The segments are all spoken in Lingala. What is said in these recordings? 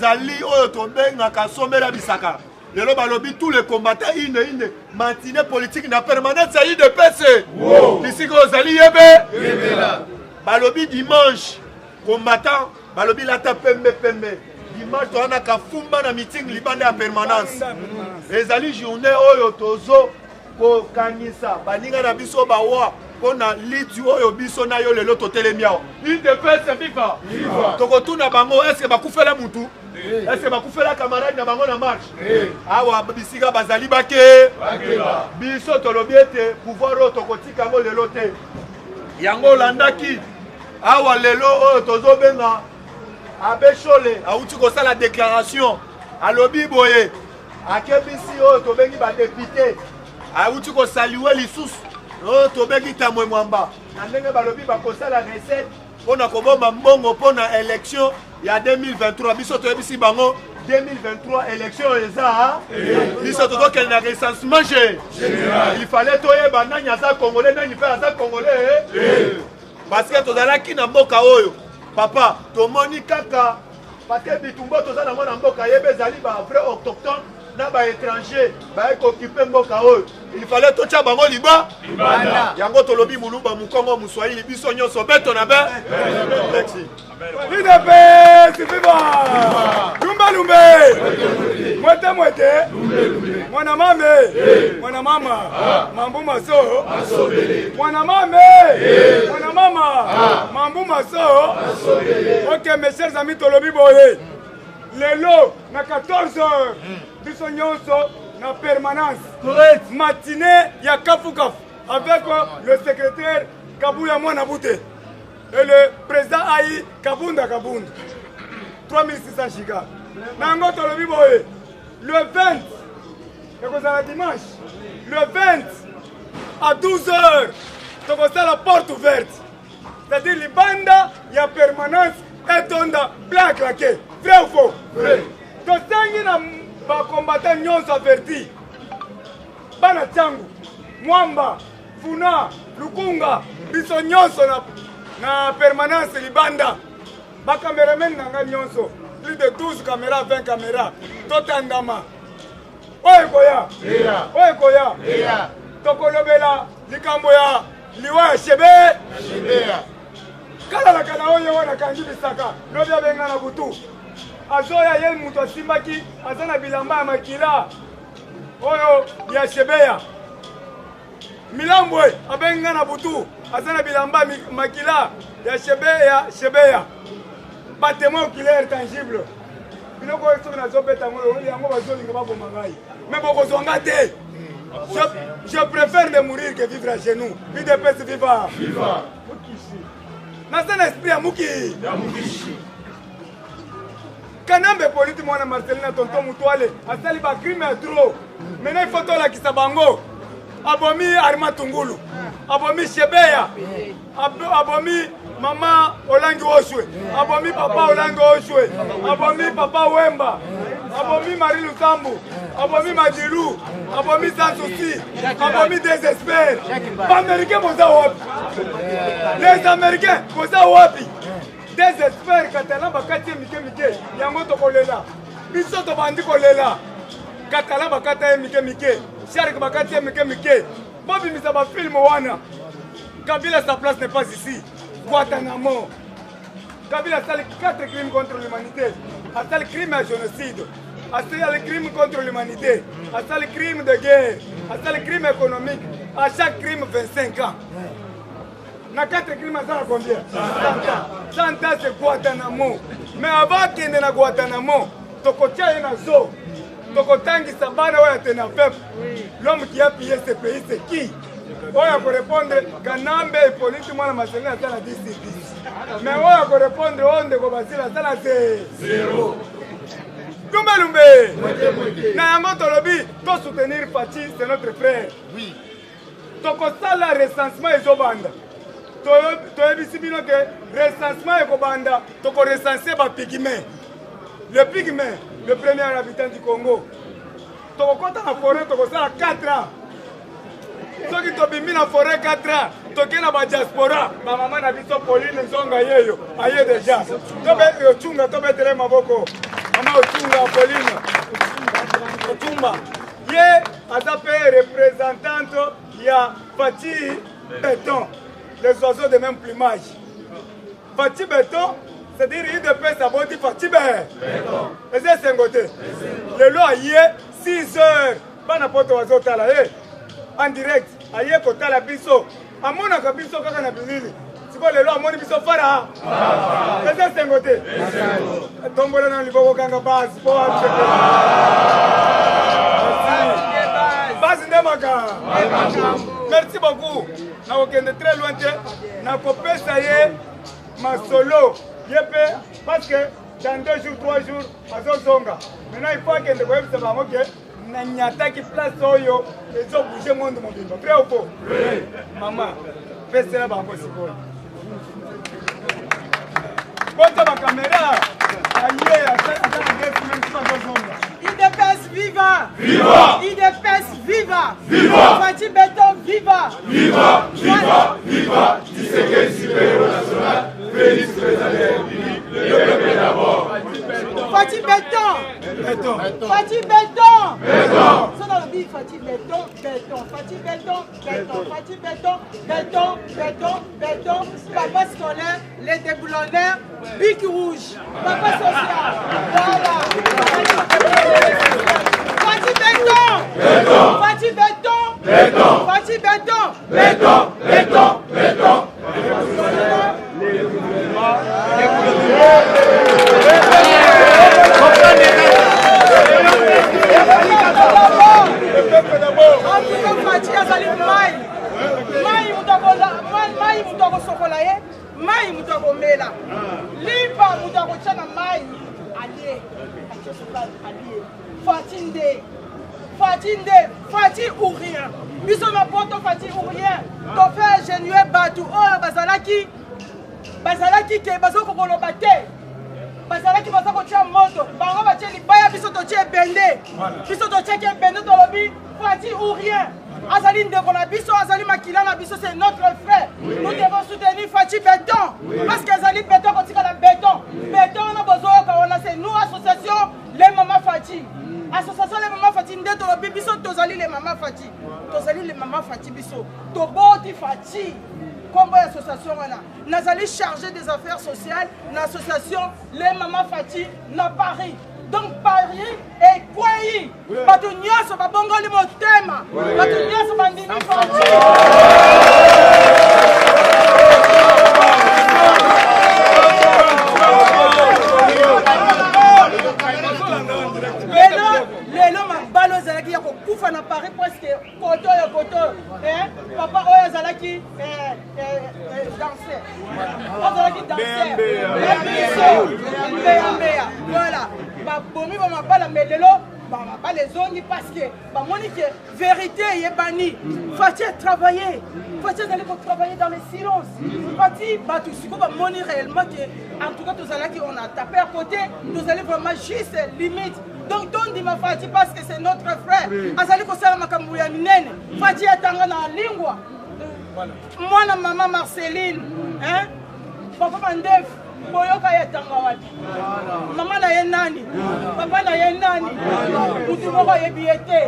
ezali oyo tobengaka sombela bisaka. Lelo balobi tous les combattants ine matinée politique na permanence ya IDPS. Bisiko ozali yebe. Balobi dimanche combattant balobi lata pembe. Dimanche to ana ka fumba na meeting libanda ya permanence. Ezali journée oyo tozo ko kanisa baninga na biso bawa pona litu oyo biso na yo lelo totelemiao. IDPS viva. Tokotuna bango est-ce que bakufela mutu? Est-ce que bakufela camarade na bango na marche? Awa bisika bazali bake. Biso tolobi ete pouvoir oyo tokotika ngo lelo te. Yango landaki. Awa lelo oyo tozobenga Abechole auti kosala déclaration alobi boye akebisi oyo tobengi ba député auti ko saluer lisusu oyo tobengi tamwe mwamba na ndenge balobi bakosala recette pona kobomba mbongo pona élection ya 2023 biso toyebisi bango 2023 élection eza biso tokokende na recensement général il fallait toyeba nani aza congolais nani pe aza congolais parce que tozalaki na mboka oyo papa tomoni kaka parce que bitumbo tozana mwana mboka yebe zali ba vrai autochtone na ba étranger ba occuper mboka oyo il fallait tocha bango liba yango tolobi mulumba mukongo muswahili biso nyonso beto na be merci IDPS viva lumbe mwete mwana mama mambu maso mwana mama mambu maso. Ok mes chers amis tolobi boye lelo na 14h biso nyonso na permanence matinée ya kafu avec le secrétaire Kabuya Mwana Bouté et le président Aïe Kabunda 3600 gigas. Nango tolobi boye le 20 et dimanche le 20 à 12h tokosa la porte ouverte, c'est-à-dire libanda ya permanence etonda blanc claqué vrai ou faux vrai tosangi na ba combattant nyonso averti bana changu mwamba funa lukunga biso nyonso na permanence libanda ba cameraman nanga nyonso plus de 12 caméras 20 caméras totandama oye koya tokolobela likambo ya liwa ya shebe kala oyo wana kangi bisaka lobi abenga na butu azoya ye mutu asimbaki aza na bilamba ya makila oyo ya shebeya milambwe abenga na butu aza na bilamba makila ya shebeya batemo oculaire tangible biloko oyo soki nazobeta ngo yango bazolinga baboma ngai mais bokozwanga te. Je préfère de mourir que vivre à genoux. IDPS viva. Dans un esprit à Muki. Kanambe politique moi na Marcelina tonton Mutuale a sali ba crime à trop. Maintenant il faut to la kisabango. Abomi Arma Tungulu. Abomi Shebeya. Abomi Mama Olangi Oshwe. Abomi Papa Olangi Oshwe. Abomi Papa Wemba. Abomi Marie Lusambu. Abomi Madilu. Abomi sans souci. Abomi désespère. Les Américains vont wapi. Les Américains vont wapi. Désespère Catalan bakati mike. Yango tokolela. Biso to bandi kolela. Catalan bakata mike. Sharik bakati mike. Bobi misaba film wana. Kabila sa place n'est pas ici. Guantanamo. Kabila a fait 4 crimes contre l'humanité. A fait le crime à génocide. A fait le crime contre l'humanité. A fait le crime de guerre. A fait le crime économique. À chaque crime 25 ans. Na 4 crimes à combien? 100 ans. 100 ans c'est Guantanamo. Mais avant qu'il y ait Guantanamo, Tokotia est dans zoo. Tokotangi Sabana ou Atena Pep. L'homme qui a pillé ce pays, c'est qui? Oya ko répondre Kanambe et politique moi na Marcelina atana 10 sur 10. Mais oya ko répondre onde ko basila atana 0. Lumbe. Na yango tolobi to soutenir Fati, c'est notre frère. Oui. Toko sala recensement ezobanda. To ebisi bino ke recensement ekobanda, toko recenser ba pygmée. Le pygmée, le premier habitant du Congo. Toko kota na forêt toko sala 4 ans. Ceux qui ont mis la forêt 4 ans, toke na ba diaspora, ma maman na biso Pauline Nzonga yeyo, aye déjà. Tobe chunga tobe tere maboko. Maman Otunga, Pauline. Otumba. Ye, Azape, représentante, il y a Fatih Béton, les oiseaux de même plumage. Fatih Béton, c'est-à-dire il dépêche sa beauté Fatih Béton. Et c'est 5 côtés. Le lot a yé 6 heures. Pas n'importe oiseau tala. En direct, a yé kota la biso. A mon akabiso kaka na bilili. C'est quoi le lot a mon biso fara. Et c'est 5 côtés. Tombola dans le bobo kanga base. Merci beaucoup. Nous sommes très loin. Nous avons fait ma solo. Parce que dans 2 jours, 3 jours, maintenant il faut que nous voyons que nous attaquons place Soyo et nous bougons le monde. Très au faux. Maman, fais cela pour vous. Quand ma caméra, IDPS viva! Viva! IDPS viva! Viva! Fatih Béton viva! Viva! Viva! Viva! Tshisekedi super-héros national, Félix Bézalel, le peuple d'abord. Fatih Béton! Fatih Béton! Béton! C'est dans le bif, Fatih Béton, Béton, Fatih Béton, Béton, Fatih Béton, Béton, Béton, Béton, papa scolaire, les déboulonneurs, bic rouge, papa social, voilà. Fatih Béton! Béton! Fatih Béton! Béton! Fatih Béton! Béton! Béton! Béton! Mai mutako mela limba mutako chana mai allié Fatih ou rien biso na poto Fatih ou rien to fait ingénieur batu oh bazalaki ke bazoko koloba te bazalaki bazako tia moto bango batie libaya biso to tie bende biso to tie bende to lobi Fatih ou rien Azali ndeko na biso, Azali makila na biso, c'est notre frère. Nous devons soutenir Fatih Béton. Parce qu'Azali Béton, quand il y a béton, béton, on a besoin, c'est nous, association, les mamans Fatih. Association, les mamans Fatih, nous devons biso, tozali les mamans Fatih. Tozali les mamans Fatih biso. Toboti Fatih. Comme l'association, Nazali chargé des affaires sociales, l'association, les mamans Fatih, na Paris. Donc Paris et Kouaï, Batounia se va bongoli mon thème, Batounia se va ndini Fatih. Lelo ma balo zalaki ya kokufa na Paris presque koto ya koto, papa oyo zalaki danser, zalaki danser, voilà. Bomi va pas mais lelo pas les zones parce que moni que vérité est bannie. Fatih travailler, Fatih d'aller pour travailler dans le silence. Fatih tout ce qu'on va moni réellement que en tout cas tous allés qui on a tapé à côté, nous allons vraiment juste limite. Donc don dit ma Fatih parce que c'est notre frère. Azali ko sala makambo ya minene. Fatih atanga na lingua. Moi na maman Marceline, papa Mandef Boyoka yetanga wapi? Maman na yenani, papa na yenani. Mutumoko yebiete.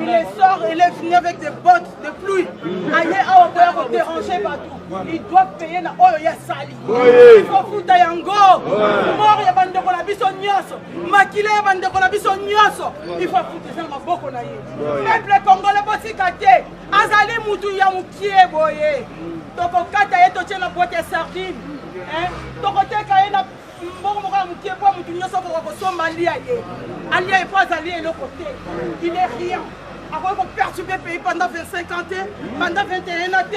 Il est sort, il est venu avec des bottes de pluie. Aïe awa boyako déranger partout. Il doit payer na oyo ya sali. Il faut fouta yango. Mort ya bandeko na biso nyoso. Makile ya bandeko na biso nyoso. Il faut fouta za maboko na ye. Peuple congolais botika te. Azali mutu ya mukie boye. Toko kata ye totie na boîte ya sardine. Tokoteka ye na mbongo moko ya mukie po mutu nyonso kokosomba alia ye. Alia ye po azali eloko te. Il est rien. Après qu'on perturbe le pays pendant 25 ans, pendant 21 ans,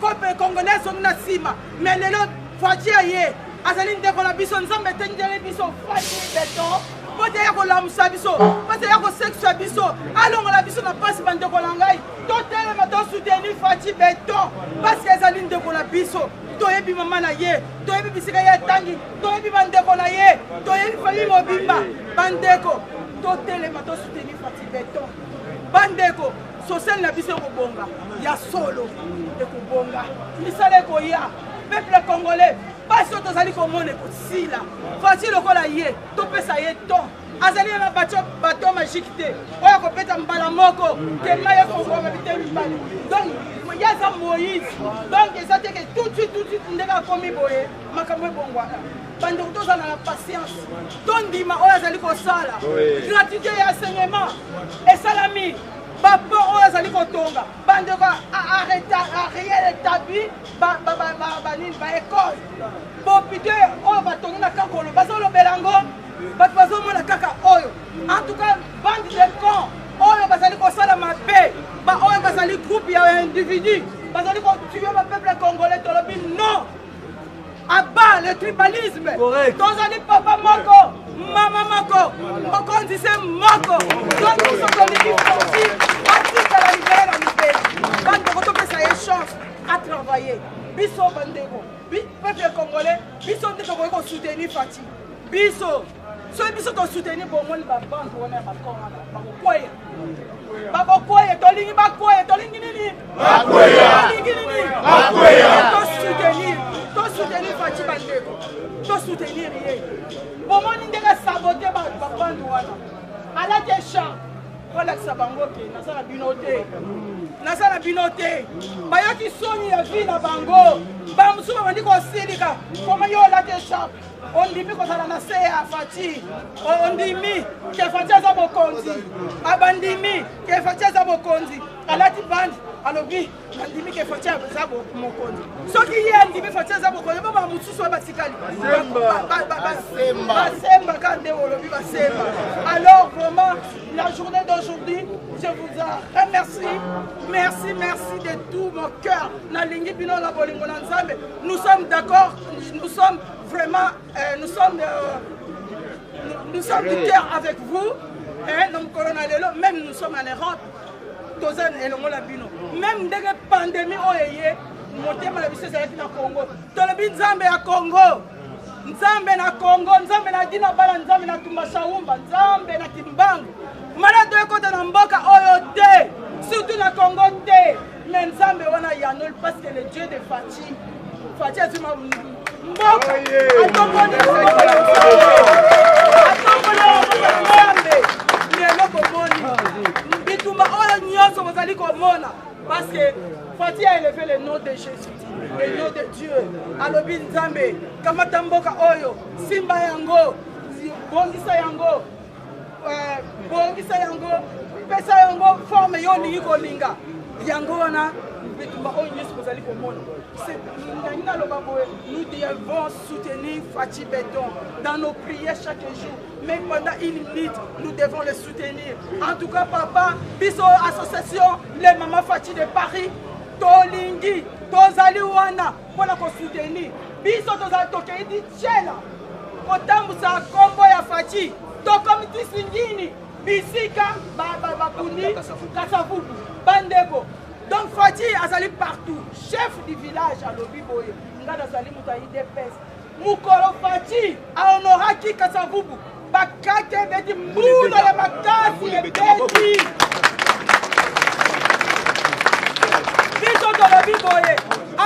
comme Congolais sont na sima. Mais les autres, Fatih aye. Azali ndeko na biso nzambe tendele biso Fatih Béton. Poteya ko lamusa biso, poteya ko sexua biso. Alonga la biso na passe bandeko na ngai. Totele mato soutenir Fatih Béton parce que azali ndeko na biso. Toyebi mama na ye, toyebi bisika ya tangi, toyebi bandeko na ye, toyebi famille mobimba, bandeko. Totele mato soutenir Fatih Béton. Bandeko, social na biso kobonga, ya solo de kobonga. Misale ko ya, peuple congolais, parce que tozali komone ko sila. Fatih lokola ye, topesa ye ton. azali na bateau magique te oyo akopeta mbala moko ke mai ekongoma bite mibali donc yaza Moïse donc eza te ke tout de suite ndenge akomi boye makambo ebongwana bandeko tozala na patience tondima oyo azali kosala gratuité ya enseignement esalami papa oyo azali kotonga bandeko ariel établi baécole bopite oyo batongi na kankolo bazolobela yango bato bazomona kaka oyo en tout cas bande de camp oyo bazali kosala mabe oyo bazali groupe ya individu bazali kotue bapeuple congolais tolobi non abat le tribalisme tozali papa moko mama moko mokonzi se moko donc biso tolingi fonci atikala libele na mibeli bandeko topesa ye chance à travailler biso bandeko peuple congolais biso nde tokoki kosoutenir Fati biso soki biso tosoutenir bomoni babande wana ya bakon wana bakokweya tolingi bakweya tolingi nini tolingi nini tosoutenir Fati bandeko tosoutenir ye bomoni ndenge sabote babande wana alaki echamp kolakisa bango ke naza na bino te bayoki soni ya vi na bango bamosusu babandi kosilika koma yo olaki echamp ondimi kozala na se ya Fati ondimi ke Fati aza mokonzi abandimi ke Fati aza mokonzi alati bandi alobi andimi ke Fati aza mokonzi soki ye andimi Fati aza mokonzi bo bamosusu oyo batikali basemba ka nde olobi basemba. Alors vraiment la journée d'aujourd'hui je vous en remercie, merci de tout mon cœur nalingi bino na bolingo na Nzambe. Nous sommes d'accord, nous sommes vraiment nous sommes du cœur avec vous même nous sommes en Europe même dès que pandémie oyeye motema na biso ezalaki na Congo tolobi Nzambe ya Congo Nzambe na Congo Nzambe na dina bala Nzambe na tumba shaumba Nzambe na kimbangu malade ekota na mboka oyo te surtout na Congo te mais Nzambe wana yanol parce que le Dieu de Fati azima mboka atongoni Nzambe lelo komoni bitumba oyo nyonso bozali komona parce que Fati a élevé le nom de Jésus, le nom de Dieu. Alobi Nzambe, kamata mboka oyo, simba yango, bongisa yango, pesa yango, forme yo lingi kolinga. Yango wana, bitumba oyo nyonso bozali komona. Nous devons soutenir Fati Béton dans nos prières chaque jour. Même pendant une minute, nous devons le soutenir. En tout cas, papa, biso association, les mamans Fati de Paris, tolingi, tozali wana, pour la soutenir. Biso tozali tokei di tchela, kotambusa kombo ya Fati, tokomiti singini, bisika, bakuni, kasavubu, bandeko. Donc Fati azali partout, chef du village à Lobiboye, ngada azali mutayi DPS. Mukolo Fati a honoraki kasavubu, bakake beti mbuna ya makasi ya beti. Biso de Lobiboye,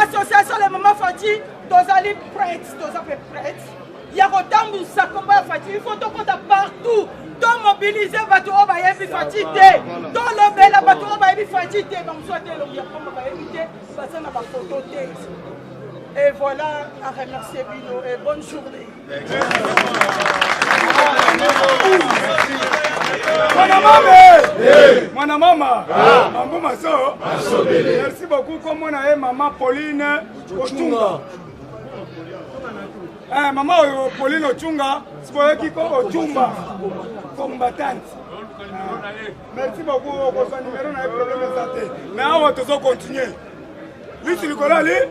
association les mamans Fati, tozali prête, yakotambu sa komba Fati, il faut tokota partout. To mobiliser bato o ba yebi Fati te to lobela bato o ba yebi Fati te ba msote lo ya komba ba yebi te ba sana ba photo te. Et voilà, à remercier Bino et bonne journée. Mwana mama, mambo maso. Merci beaucoup comme on a maman Pauline Ochunga. Maman Pauline Ochunga, c'est qui Ochumba combattante. Merci beaucoup pour son numéro, on a un problème de santé. Mais on va toujours continuer. Lui, c'est le collègue.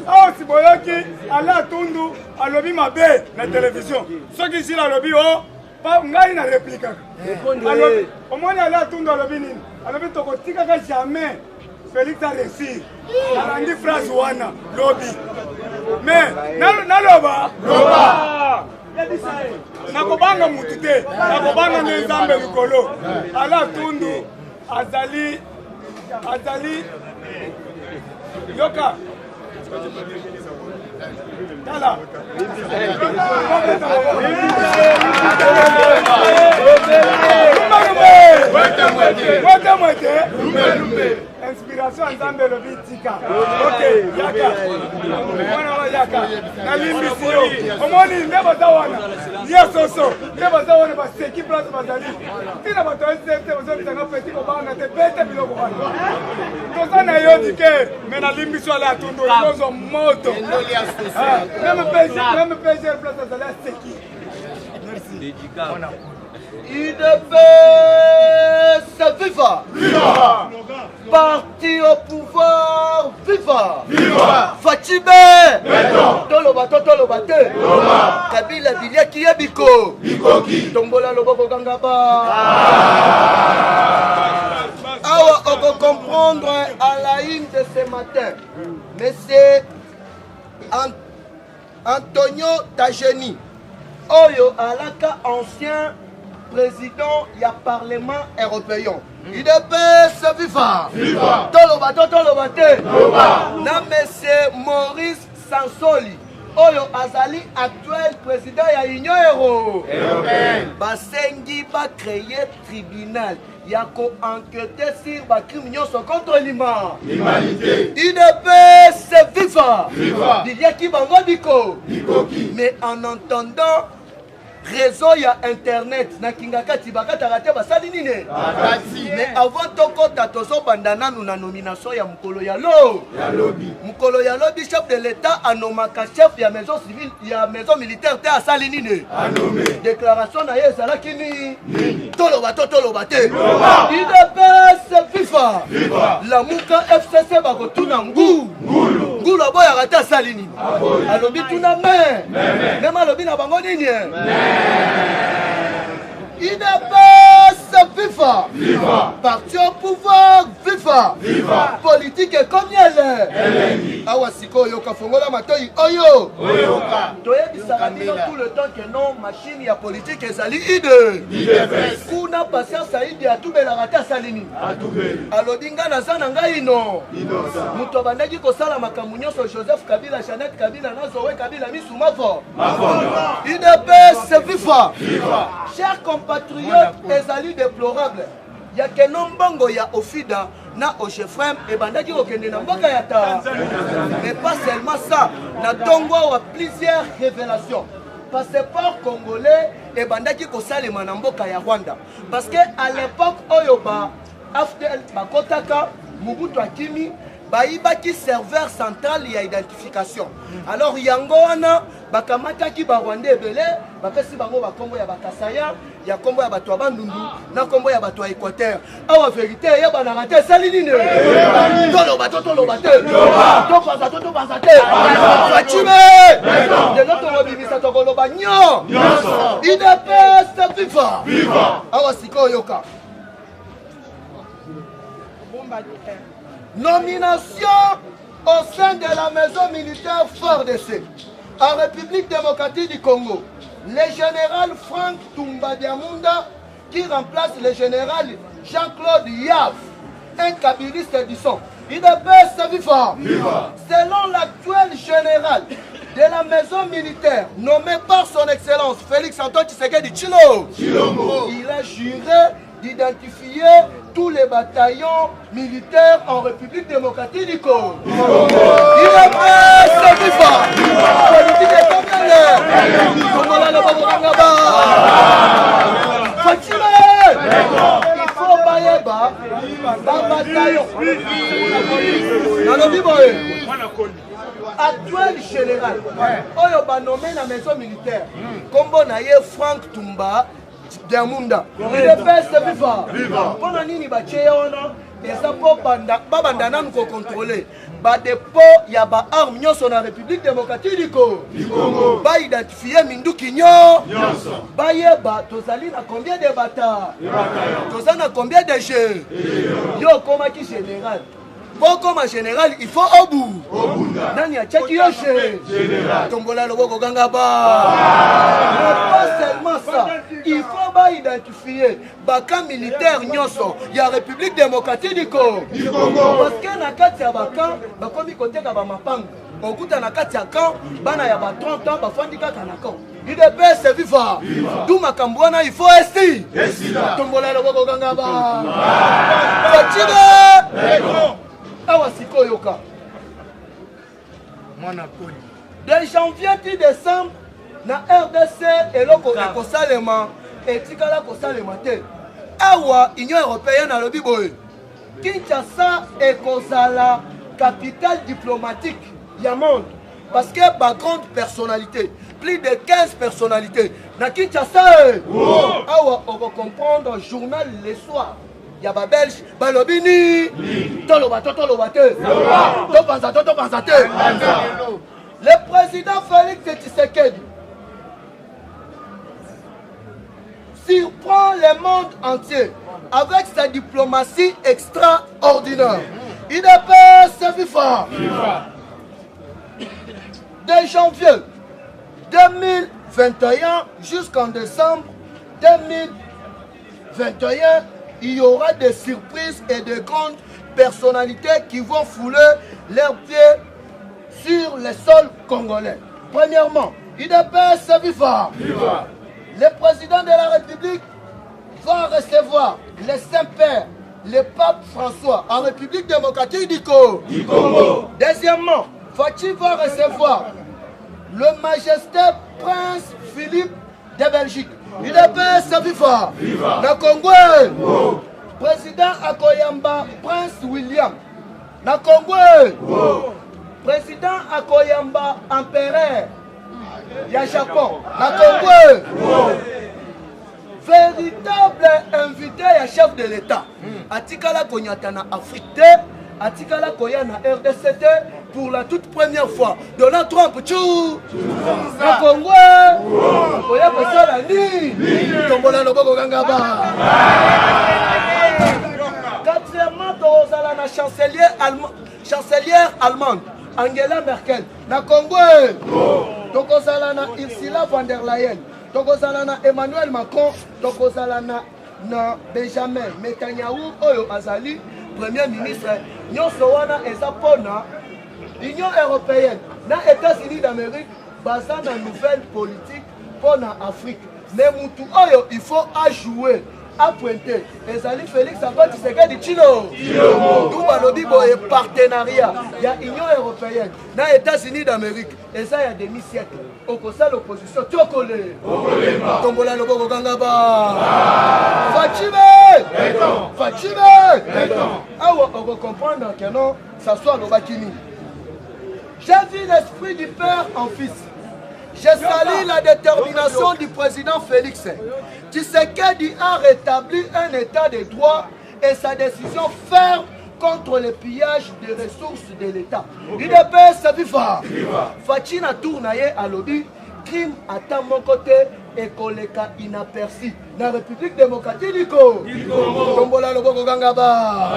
Ah, si vous voyez qu'il a tundu à lobby ma baie na télévision. Ceux qui sont à lobby, oh, pas une réplique. Au moins, il a tundu à lobby. À lobby, tu ne jamais Félix a réussi. Il a rendu phrase wana lobby. Mais, naloba. Nakobanga mutu te, nakobanga Nzambe likolo. Ala tundu azali Yoka. Tala. inspiration nzambe lobi tika ok yaka mwana wa yaka nalimbisi yo omoni nde baza wana ye soso nde baza wana baseki place bazali ntina bato esete bazobisanga peti kobanga te bete biloko wana toza na yo dike me nalimbiso ala atundu elonzo moto meme pgr place azali aseki merci UDPS, viva! Viva! Parti au pouvoir, viva! Viva! Fatibé! Tolobato, Tolobate! Kabila Bilia qui est Biko! Bikoki! Tombola Loboko Gangaba! Awa, on peut comprendre à la une de ce matin, mais c'est Antonio Tajani, Oyo Alaka, ancien président du Parlement européen. UDPS viva! Viva! Tolobato, Tolobate! Na monsieur Maurice Sansoli, Oyo Azali, actuel président de l'Union européenne. Basengi va créer tribunal. Yako enquêter sur les crimes contre l'humanité. UDPS viva! Viva! Didier Kibango Biko. Bikoki! Mais en entendant réseau ya internet na kingakati bakata rate basali nini mais avant tokota tozo bandana na nomination ya mukolo ya lobby mukolo ya lobby chef de l'état anomaka chef ya maison civile ya maison militaire te asali nini anommé déclaration na yezala kini toloba te UDPS viva la muka FCC bakotuna ngulu aboya rate asali nini alobi tuna même alobi na bango nini UDPS viva! Viva! Parti au pouvoir viva! Viva! Politique est comme elle est. Awa siko yoka fongola matoi oyo. Oyoka! Toyebisaka bino tout le temps que non machine ya politique ezali ide. Kuna patience aide atubela rata salini. Alobi nga naza na ngai no. Muto bandaki kosala makambo nyonso Joseph Kabila, Jeannette Kabila na Zoé Kabila misumavo. UDPS viva! Viva! Chers compatriotes, ezali déplorable. Il y a que non bango ya Ofida na Ochefrem et bandaki okende na mboka ya ta. Mais pas seulement ça, na tongo a plusieurs révélations. Passeport congolais et bandaki kosalema na mboka ya Rwanda. Parce que à l'époque oyoba after bakotaka Mobutu Akimi baibaki serveur central ya identification. Alors yango wana bakamataki ba Rwanda ebele bapesi bango ba kombo ya bakasaya ya kombo ya bato bandundu na kombo ya bato Équateur. Awa vérité ya bana raté sali nini toloba te to panza te fatime de notre obimisa to koloba nyo UDPS viva awa siko yoka nomination au sein de la maison militaire FARDC en République démocratique du Congo. Le général Frank Tumba Diamunda qui remplace le général Jean-Claude Yav, un kabiliste du son. UDPS viva! Selon l'actuel général de la maison militaire nommé par son excellence Félix Antoine Tshisekedi Tshilombo, il a juré d'identifier tous les bataillons militaires en République démocratique du Congo. UDPS viva! Politique est comme elle est. Il faut bailler bataillon. Actuel général, oyo ba nommé la maison militaire. Kombo na ye Frank Tumba Diamunda. UDPS viva. Pona nini ba cheona eza po babanda nanu ko contrôler ba dépôt ya ba armes nyonso na République démocratique du Congo. Ba identifier minduki nyonso. Ba yeba tozali na combien de batailles? Tozali na combien de jeux? Yo koma ki général. Pour comme général, il faut au bout. Nani a tchaki yoche. Tombola loboko gangaba. Pas seulement ça. Il faut pas identifier baka militaire nyonso. Il y a République démocratique du Congo. Parce que na kati ya baka, bakomi koteka ba mapanga. Okuta na kati ya camp, bana ya ba 30 ans bafandi kaka na camp. UDPS viva. D'où Makambouana, il faut esti. Tombola le Bogo Gangaba. Fatime. Awa Siko Yoka. De janvier à décembre, na RDC et loko ekosalema etikala kosalema te. Awa Union européenne a lobi boye. Kinshasa ekozala capitale diplomatique ya monde parce que ba grande personnalité, plus de 15 personnalités na Kinshasa. Awa on va comprendre journal le soir. Ya ba belge ba lobini toloba te to panza te. Le président Félix Tshisekedi surprend le monde entier avec sa diplomatie extraordinaire. UDPS viva. De janvier 2021 jusqu'en décembre 2021, il y aura des surprises et de grandes personnalités qui vont fouler leurs pieds sur le sol congolais. Premièrement, UDPS viva. Le président de la République va recevoir le Saint-Père, le pape François, en République démocratique du Congo. Deuxièmement, Fachi va recevoir le majesté prince Philippe de Belgique. UDPS viva. Na Congo, président Akoyamba, prince William. Na Congo, président Akoyamba, empereur. Ya Japon, na Congo, véritable invité ya chef de l'État. Atikala Konyata na Afrique, Atikala Koya na RDC pour la toute première fois. Donald Trump, tchou, na Congo, Koya Kosala ni, Tombola Loboko Gangaba. Quatrièmement, Tozala na chancelière allemande, Angela Merkel, na Congo. Tokozala na Ursula von der Leyen, tokozala na Emmanuel Macron, tokozala na Benjamin Netanyahu oyo azali premier ministre. Nyonso wana eza pona Union européenne na États-Unis d'Amérique baza na nouvelle politique pona Afrique. Mais mutu oyo il faut ajouer à pointer. Ezali Félix Antoine Tshisekedi Tshilo. D'où balobi boye partenariat. Il y a Union européenne, dans les États-Unis d'Amérique. Et ça il y a demi-siècle. Au conseil l'opposition, Tokole. Tombola Loboko Gangaba. Fatime. Ah ouais, on va comprendre que non, ça soit le Bakini. J'ai vu l'esprit du Père en Fils. Je salue la détermination du président Félix. Tshisekedi a rétabli un état de droit et sa décision ferme contre le pillage des ressources de l'État. UDPS viva. Fatina Tournaye à lobby, crime à mon côté et koleka inaperçu. La République démocratique du Congo. Tombola Loboko Gangaba.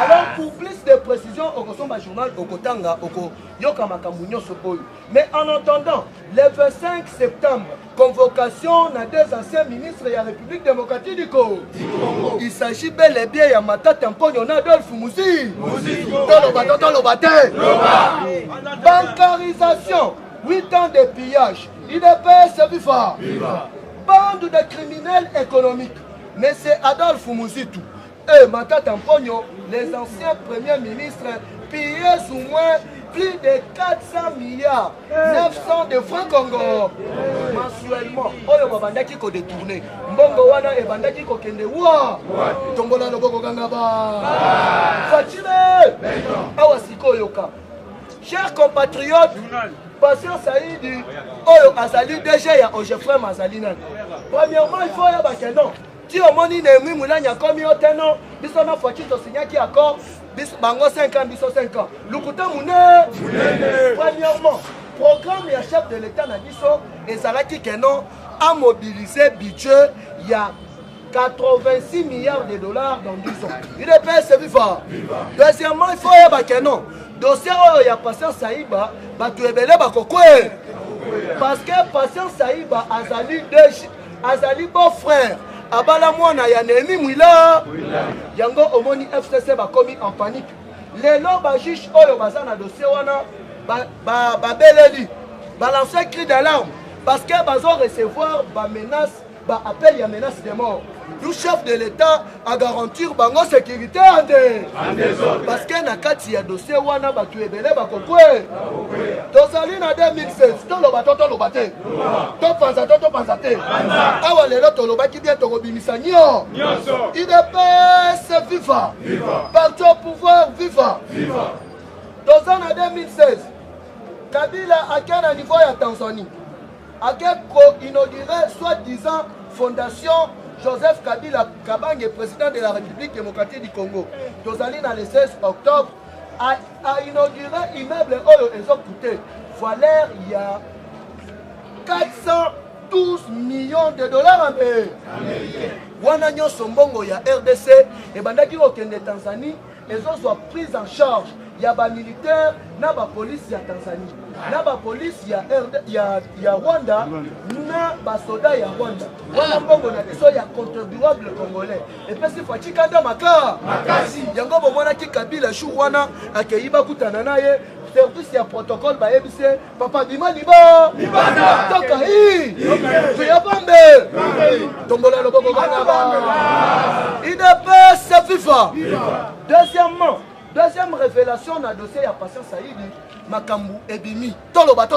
Alors pour plus de précisions, au Kosomba journal au Kotanga, au Yoka Makambounyo Sopoy. Mais en attendant, le 25 septembre, convocation na deux anciens ministres de la République démocratique du Congo. Il s'agit bel et bien de Mata Temponyo Adolphe Mouzi. Bancarisation, 8 ans de pillage. UDPS viva. Bande de criminels économiques. Mais c'est Adolphe Mouzitou et Mata Temponyo, les anciens premiers ministres, pillaient sous moins plus de 400 milliards 900 de francs Congo mensuellement. Oyo babandaki ko détourner. Mbongo wana ebandaki ko kende wa. Tombola Loboko Gangaba. Fatime. Awa siko yoka. Chers compatriotes, Patient Saïdi, Oyo Azali DG ya Ojefrem Azalinan. Premièrement, il faut y avoir que non. Si on m'a dit que nous avons commis au tenant, nous avons signé qui accord, bango 5 ans, biso 5 ans. Premièrement, programme et chef de l'État n'a dit ça, et ça que non a mobilisé budget, il y a 86 milliards de dollars dans 10 ans. Il est payé, c'est vivant. Deuxièmement, il faut y avoir que non. Dossier où il y a Patient Saïba, parce que Patient Saïba Azali beau frère. Abala mwana ya Nemi Mwila yango omoni FCC ba komi en panique. Lelo ba juge oyo bazana dossier wana ba beleli balancer cri d'alarme parce que bazo recevoir ba menace ba appel ya menace de mort. Nous chef de l'État à garantir bango sécurité en parce que na kati ya dossier wana batu ebele bakokwe. Tozali na 2016 to lo bate. To panza te. Awa lelo to lo baki bien to robimisa nyo. IDPS viva. Parti au pouvoir viva. Tozali na 2016 Kabila a quel niveau ya Tanzanie. A quel inauguré soi-disant fondation Joseph Kabila Kabange, président de la République démocratique du Congo. Tozali dans le 16 octobre a inauguré immeuble Oyo Ezokute. Valeur il y a 412 millions de dollars américains. Wana nyonso mbongo ya RDC et bandaki okende Tanzanie ezo soit prise en charge. Il y a des militaires, il y a la police ya Tanzanie, il y a la police ya Rwanda, il y a des soldats ya Rwanda. Il y a des contribuables congolais. Et puis il faut que tu aies un maka. Il y a un Kabila Chouwana, qui est un service ya protocole ba ebise papa bima liba toka hi ya bombe tombola loboko bana ba IDPS FIFA. Deuxième révélation dans le dossier de Patient Saïdi, Makambu Ebimi, Tolobate.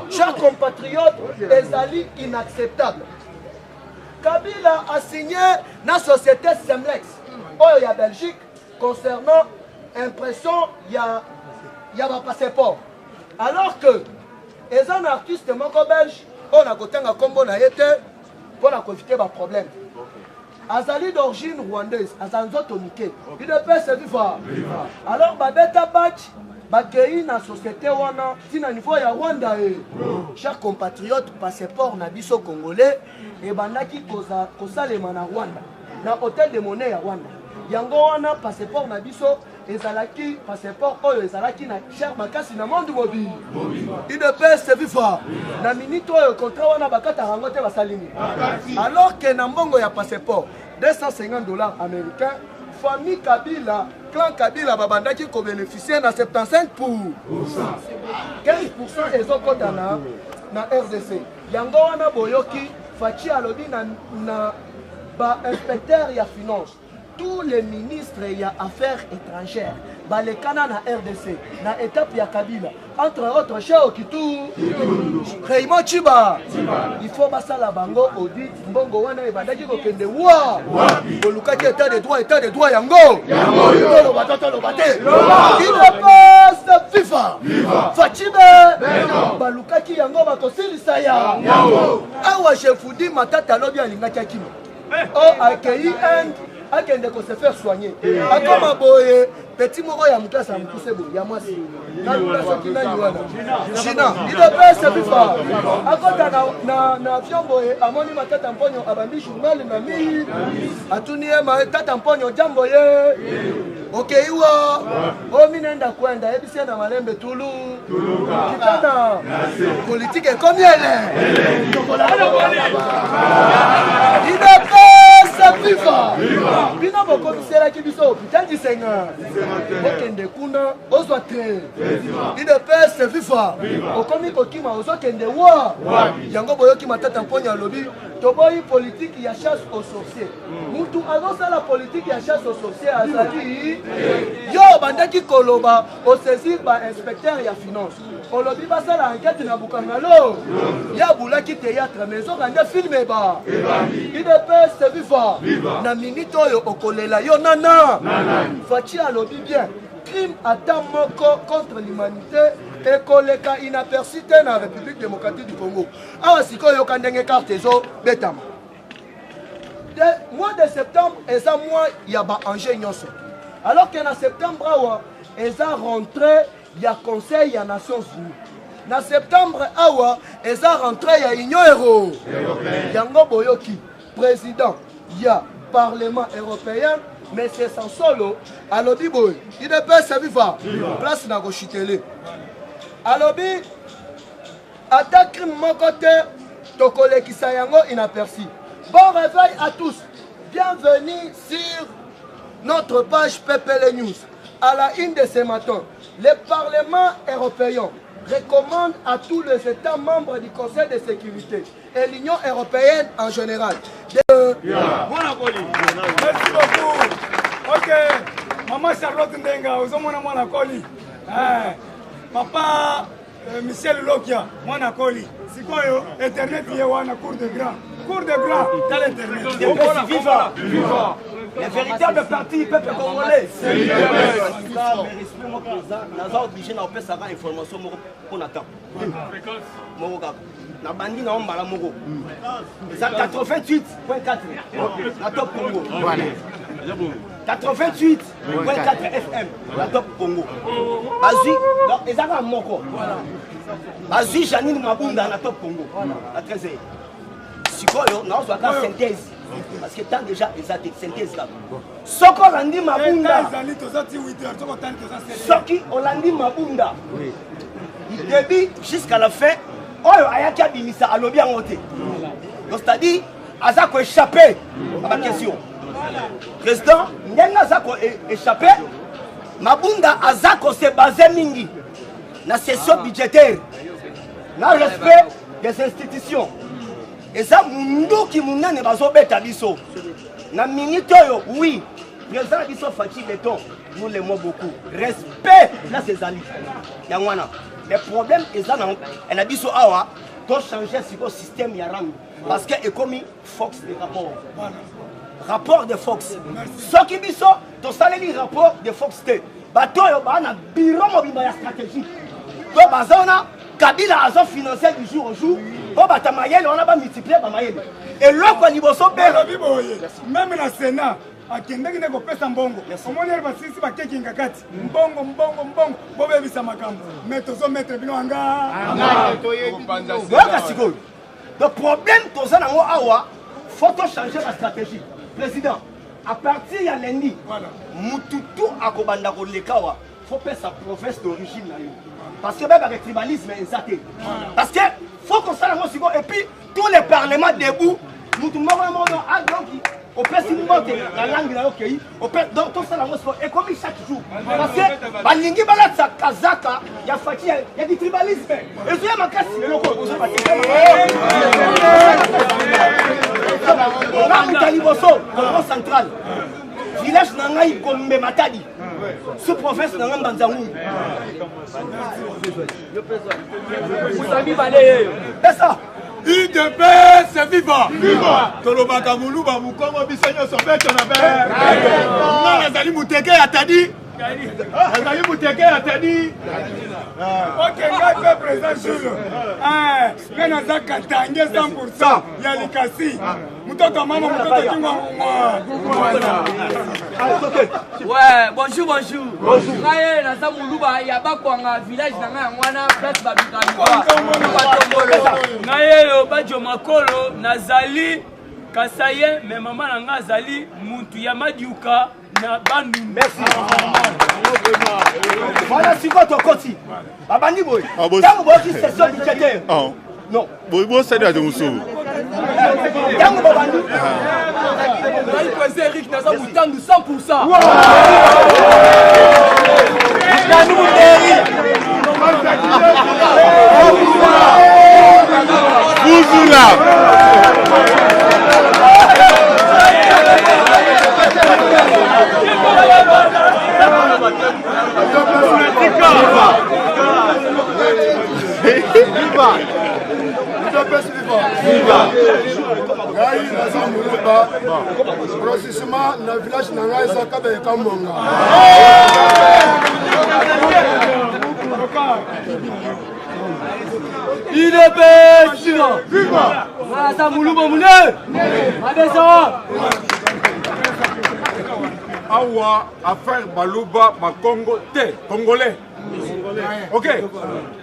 Chers compatriotes, ezali inacceptable. Kabila a signé dans la société Semlex, il y a Belgique, concernant impression, il y a un passeport. Alors que les artistes belges, on a côté un combo na été pour éviter des problèmes. Azali d'origine rwandaise, Azanzo Tonike. Il ne peut se vivre. Alors, Babeta Batch, Bakei na société wana, si na niveau ya Rwanda, chers compatriotes, passeport na biso congolais, et bandaki kosa le mana Rwanda. Na hôtel de monnaie ya Rwanda. Yango wana passeport na biso, ezalaki passeport oyo ezalaki na cher makasi na monde mobile. Il ne peut se vivre. Na minute oyo contrat wana bakata rango te basalini. Alors que na mbongo ya passeport $250 américains, famille Kabila, clan Kabila babandaki ko bénéficier na 75%. 15% ezokota na RDC. Yango wana boyoki Fachi alobi na ba inspecteur ya finance. Tous les ministres y a affaires étrangères, les Canada na RDC, na étape ya Kabila, entre autres chez Okitou, Raymond Chiba, il faut passer la bango audit, mbongo wana e bandaki ko kende wa, bolukaki état de droit yango, tolo bate, il passe FIFA, Fachibe, balukaki yango bakosilisa ya, awa je vous dis matata lobi alingaki akino, accueilli akende ko se faire soigner akoma boye petit moko ya mutasa mutuse bo ya mwasi na mutasa kina yuana China il peut se vivre akota na avion boye amoni matata mponyo abandi journal na mi atunie matata mponyo jambo ye okeiwa o minenda kwenda ebise na malembe tulu kitana politique comme elle il peut viva bina bokomisela kibiso hôpital du Seigneur okende kuna ozwa tre IDPS viva okomi kokima ozokende wa yango boyoki matata mponya lobi toboyi politique ya chasse aux sorciers mutu azosala politique ya chasse aux sorciers azali yo bandaki koloba osaisir ba inspecteur ya finance olobi basala enquête na bukangalo ya bulaki théâtre maison kande filme ba IDPS viva na minute oyo okolela yo nana Fachi alobi bien crime atteint moko contre l'humanité et koleka inaperçu dans la République démocratique du Congo. Awa siko yo kandenge carte zo betama. Mois de septembre eza mois ya ba enjeu nyonso. Alors que en septembre awa eza rentré ya Conseil ya Nations Unies. Na septembre awa eza rentré ya Union Européenne. Yango boyoki président ya Parlement européen, mais c'est sans solo. Alobi boy, il ne peut se vivre. Place na go chitele. Alobi, attaque mon côté, tokole kisayango inaperçu. Bon réveil à tous. Bienvenue sur notre page PPL News. À la une de ce matin, le Parlement européen recommande à tous les États membres du Conseil de sécurité et l'Union européenne en général. Merci beaucoup. Ok, Maman Charlotte Ndenga, vous avez mon acoli. Papa Michel Lokia, mon acoli. C'est quoi Internet, il y a un cours de grand. Cours de grand dans l'Internet. Viva! Viva! Les véritables partis peuple congolais. C'est nous obligé de faire ça information pour attendre. Na bandi na ombala moko. Ça 88.4 la top Congo. 88.4 FM la top Congo. Bazui donc ezaka moko. Bazui Janine Mabunda na top Congo. La 13e. Sikoyo na ozo ka synthèse. Parce que tant déjà exact synthèse là. Soko landi Mabunda. Soki Olandi Mabunda. Du début jusqu'à la fin. Oyo ayaki abimisa alobi yango te. Donc c'est-à-dire aza ko échapper à ma question. Président ndenge aza ko échapper Mabunda aza ko se baser mingi na session budgétaire na respect des institutions. Et ça munduki munene bazobeta biso na minute oyo oui président biso Fachi Beton nous l'aimons beaucoup. Respect na ses alliés. Yangwana. Le problème est que elle a dit que doit changer le système Yaram. Parce que est comme Fox des rapports. Rapport de Fox. Ce qui dit ça, tu sais les rapports de Fox. Bateau a un bureau mobile stratégique. Donc, Bazona, Kabila a financé du jour au jour. On va on a multiplié par Mayel. Et l'autre, il va même le Sénat. Akendaki ndeko pesa mbongo omoni ali basisi bakeki ngakati mbongo bobebisa makambo mais tozometre bino anga sikoyo. Le problème toza nango awa faut changer la stratégie. Président à partir ya lundi mututu akobanda koleka wa faut faire sa province d'origine na yo parce que même avec tribalisme exacté parce que faut qu'on s'en rende et puis tous les parlements debout mutu moko a donc au père si monte la langue na OK au père donc tout ça la mosco et comme chaque jour parce que balingi balatsa kazaka ya Fachi ya du tribalisme et so ya makasi loko ozo bateka na mutaliboso Congo central village na ngai Kombe Matadi sous province na ngamba Nzangu c'est ça. UDPS viva! Viva! Tolobaka Muluba Mukongo Bisenyo Sobeto na be. Non, Nazali Muteke atadi. Nazali Muteke atadi. Ok, ngai président Jules. Mais naza katange 100% ya likasi. Mutoto mama mutoto kingo. Ouais, bonjour. Bonjour. Ngai naza Muluba ya bakwanga village na ngai ngwana place babikani. Ngai yo bajo makolo nazali kasaye mais maman na nga azali muntu ya madiuka na bandu. Merci. Voilà si votre côté. Babani boy. Tango boki session budgétaire. Non. Boy c'est de musu. Tango babani. Ngai kwese Eric naza mutandu 100%. Nanu deri. Buzula. Ngai naza Muluba processement na village na ngai za Kabeka Monga. UDPS viva! Naza Muluba mune! Adesa! Awa affaire Baluba Makongo te Congolais. Ok.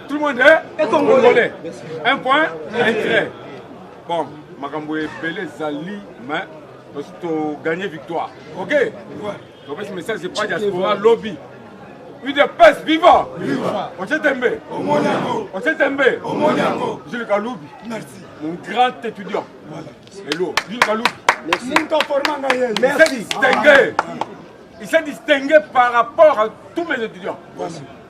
Tout le monde est Congolais. Un point, un trait. Bon, Makambo est belé Zali, mais parce que tu as gagné victoire. Ok. Donc ce message c'est pas diaspora lobby. UDPS viva! On s'est tombé. On s'est tombé. Jules Kaloubi. Merci. Mon grand étudiant. Hello. Jules Kaloubi. Merci. Il s'est distingué par rapport à tous mes étudiants.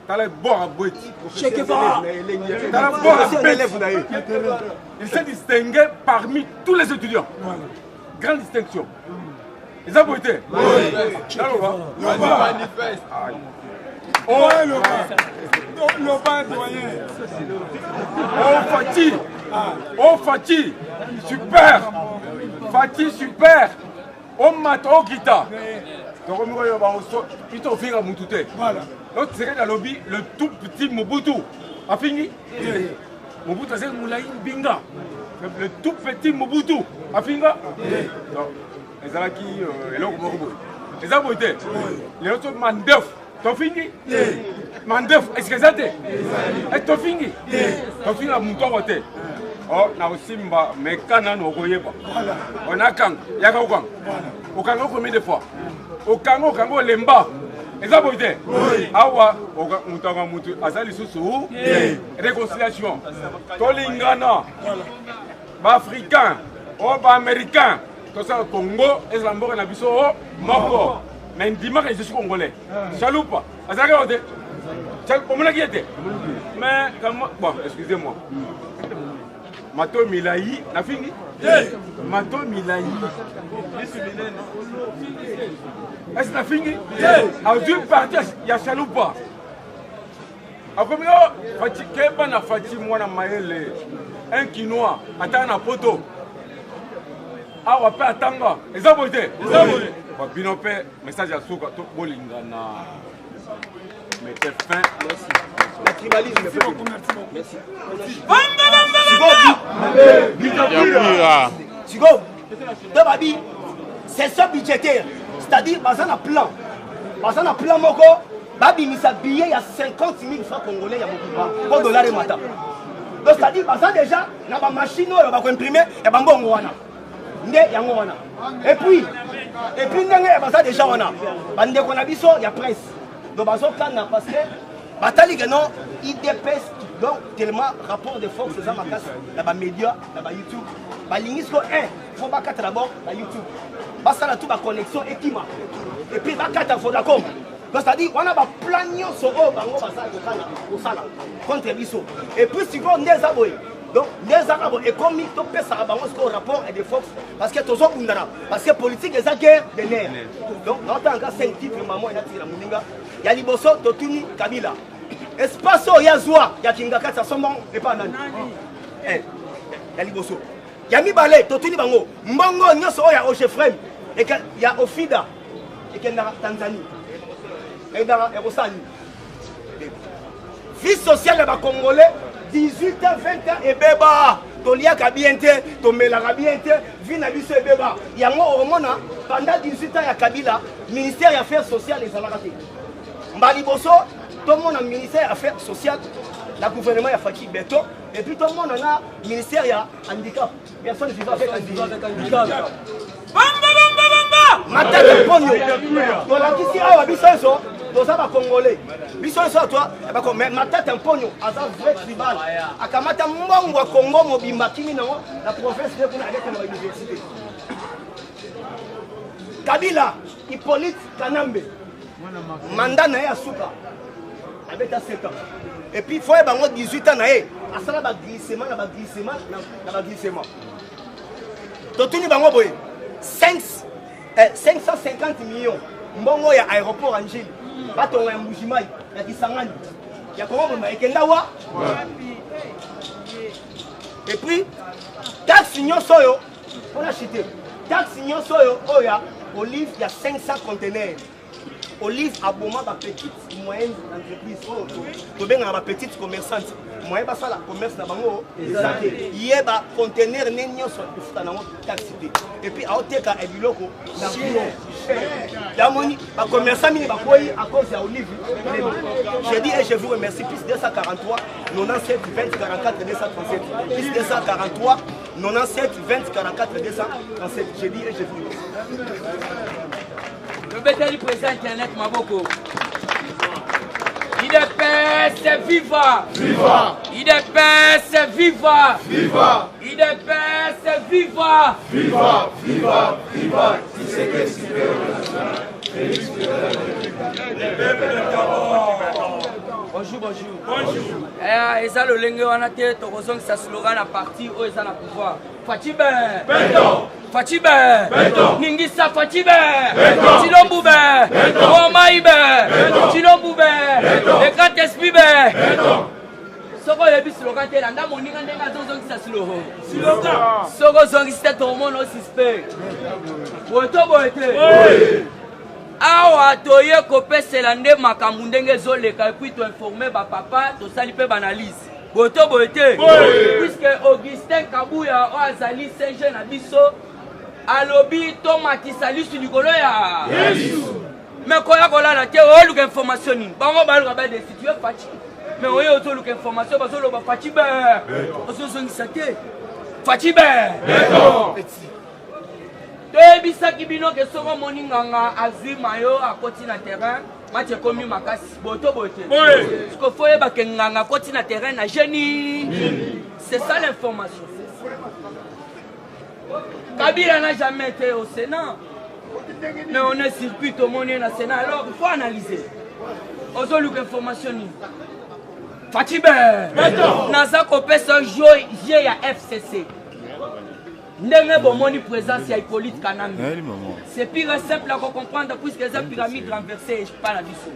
T'as boire à boîte. T'as boire à bête. Il s'est distingué parmi tous les étudiants. Grande distinction. Ils ont voté. Oui. Oh Fatih, super. Fatih super. Oh Mato Kita. Donc il t'a offert à Moutouté. L'autre serait dans le lobby, le tout petit Mobutu. A fini? Mobutu c'est Moulaï Binga. Le tout petit Mobutu. A fini? Les gens qui les ont voté. Les autres Mandef. T'as fini? Mandef, est-ce que ça t'est? Est-ce que t'as fini? T'as fini à Mouton voté. Oh, na Simba, mais quand on on a quand? Il y a quand? Au Congo combien de fois? Au Congo, Lemba. Les ont voté. Awa, Moutanga Moutou, Azali Soussou. Réconciliation. Tolingana. Africain. Américain. Tout ça, Congo, et Lambo, et Nabiso, Moko. Mais dimanche, je suis congolais. Chaloupa. Azali voté. Comment qui était? Mais, bon, excusez-moi. Mato Milaï, n'a fini? Mato Milaï. Est-ce que n'a fini? A dû partir, il y a Chaloupa. Après, il y a Fatih, moi, un Quinois, attends un poteau. Ah, on peut attendre. Ils ont voté. Binopé, message à Souka, tout Bolingana. Mettez fin. La tribalisme, merci beaucoup. Merci. Sigo, c'est ça budgétaire. C'est-à-dire, dans un plan. Dans un plan, Moko, Babi Misa billet, il y a 50 000 francs congolais, il y a beaucoup de dollars et matin. Donc, c'est-à-dire, déjà, dans la machine, on va imprimer, il y a un bon. Et puis, il y a déjà, il y a presse. Donc, parce que, Batali Ganon, il dépêche donc tellement rapport de force dans ma casse, dans les médias, dans YouTube. Balingisco 1, il faut pas d'abord dans YouTube. Basta la toute la connexion et qui et puis va 4 Vodacom. Donc c'est-à-dire on a un plan sur eux, au sala contre Bisso. Et puis si on est aboyé. Donc les arabes et comme il topé ça au rapport et des forces parce que tous on parce que politique est guerre de nerfs. Donc dans tant que 5 titres maman il a tiré la moulinga. Il y a Liboso, Totuni, Kabila. Espace il y a Zoua, il y a Kingaka, ça sont bons et pas Nani. Il y a Liboso. Il y a Mibale, Totuni Bango. Mbongo, Nyoso, il y a Oshefrem. Et il y a Ofida. Et il y a Tanzanie. Et il y a Rosani. Vie sociale des Congolais, 18 ans, 20 ans et béba. Tolia Kabiente, Tomela Kabiente, Vinabiso et béba. Il y a moi au Mona, pendant 18 ans, il y a Kabila, ministère des Affaires sociales et Salaraté. Mbaliboso, tout le monde a ministère des Affaires sociales, le gouvernement a Faki Beto, et puis tout le monde a ministère des handicap. Personne ne vit avec handicap. Matata Pogno, dans la question, ah, Bissonso, dans ça, Congolais. Bissonso, toi, mais Matata Pogno, à ça, vrai tribal. À Kamata Mbongo, Congo, Mobimba, Kimino, la province de l'université. Kabila, Hippolyte Kanambe, Mandana et Asuka, avec 7 ans. Et puis, il faut avoir 18 ans, à ça, il y a un glissement. Donc, tu vas 550 millions. Mbongo ya aéroport Angile. Bato ya Mbujimai, ya Kisangani. Ya comment on Ekendawa. Et puis taxe signon soyo, on a acheté. Taxe signon soyo, oya, olive, il y a 500 conteneurs. Olive à Boma, ma petite moyenne entreprise. Tu bien ma petite commerçante. Moi, je la commerce na bango. Il y a un conteneur nenyo sur le taxité. Et puis, à Oteka et Biloko, la commerçant à cause de l'olive. J'ai dit et je vous remercie. Plus 243, 97, 20, 44, 237. Plus 243, 97, 20, 44, 237. J'ai dit et je vous remercie. Le bétail du président Internet Maboko. IDPS viva! Viva! IDPS viva! Viva! IDPS viva! Viva! Viva! Viva! Bonjour, bonjour. Et ça, le lingue, on a été, ça slogan à parti, où est ça, la pouvoir. Fatibé. Fatibé. Ningisa Fatibé. Tilomboube. Omaïbe. Tilomboube. Le grand esprit. Soko yebi slogan te landa moninga ndenga zongisa slogan. Soko zongisa tout le monde au suspect. Boto boete. Awa toye kopesela nde makambo ndenge ezoleka puis to informer ba papa to sali pe banalise. Boto boete. Puisque Augustin Kabuya o azali CG na biso alobi to matisa lisu likolo ya. Mais koya kolala te o luka information ni. Bango baluka ba de situer Fachi. Mais on y a autour de l'information parce que l'on va Fatibé. On se sent Fatibé. Tu bisa kibino ke soko moninganga azimayo à côté na terrain. Match commis makasi boto bote. Ce qu'il faut est que nganga côté na terrain na génie. C'est ça l'information. Kabila n'a jamais été au Sénat. Mais on est circuit au monde na Sénat alors il faut analyser. On se look information. Fatibé, naza kopesa joi ya FCC. Ndenge bomoni présence ya Hippolyte Kanambe. C'est pire simple à comprendre puisque les pyramides renversées je parle du son.